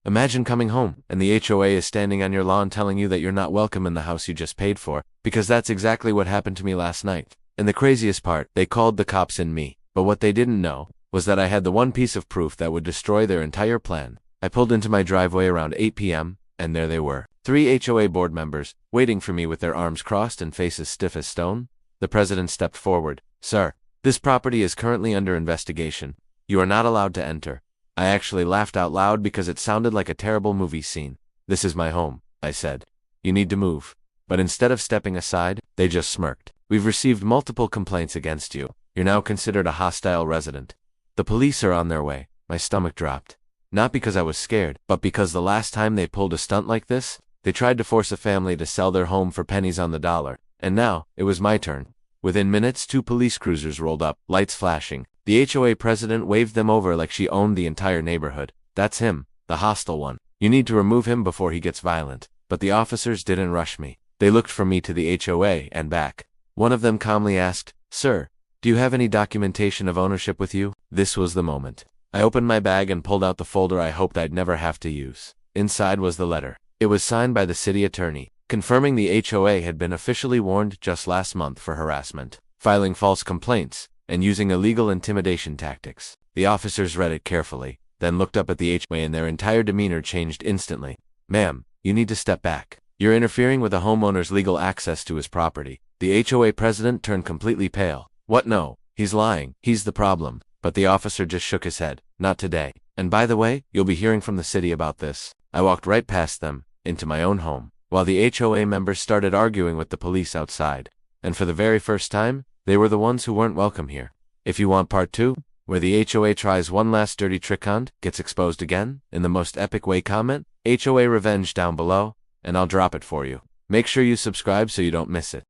Imagine coming home, and the HOA is standing on your lawn telling you that you're not welcome in the house you just paid for, because that's exactly what happened to me last night. And the craziest part, they called the cops in me, but what they didn't know was that I had the one piece of proof that would destroy their entire plan. I pulled into my driveway around 8 p.m., and there they were. 3 HOA board members, waiting for me with their arms crossed and faces stiff as stone. The president stepped forward. "Sir, this property is currently under investigation. You are not allowed to enter." I actually laughed out loud because it sounded like a terrible movie scene. "This is my home," I said. "You need to move." But instead of stepping aside, they just smirked. "We've received multiple complaints against you. You're now considered a hostile resident. The police are on their way." My stomach dropped. Not because I was scared, but because the last time they pulled a stunt like this, they tried to force a family to sell their home for pennies on the dollar. And now, it was my turn. Within minutes, 2 police cruisers rolled up, lights flashing. The HOA president waved them over like she owned the entire neighborhood. "That's him, the hostile one. You need to remove him before he gets violent." But the officers didn't rush me. They looked from me to the HOA and back. One of them calmly asked, "Sir, do you have any documentation of ownership with you?" This was the moment. I opened my bag and pulled out the folder I hoped I'd never have to use. Inside was the letter. It was signed by the city attorney, confirming the HOA had been officially warned just last month for harassment, filing false complaints, and using illegal intimidation tactics. The officers read it carefully, then looked up at the HOA and their entire demeanor changed instantly. "Ma'am, you need to step back. You're interfering with a homeowner's legal access to his property." The HOA president turned completely pale. "What? No, he's lying. He's the problem." But the officer just shook his head. "Not today. And by the way, you'll be hearing from the city about this." I walked right past them, into my own home, while the HOA members started arguing with the police outside. And for the very first time, they were the ones who weren't welcome here. If you want part 2, where the HOA tries one last dirty trick and gets exposed again, in the most epic way, comment HOA Revenge down below, and I'll drop it for you. Make sure you subscribe so you don't miss it.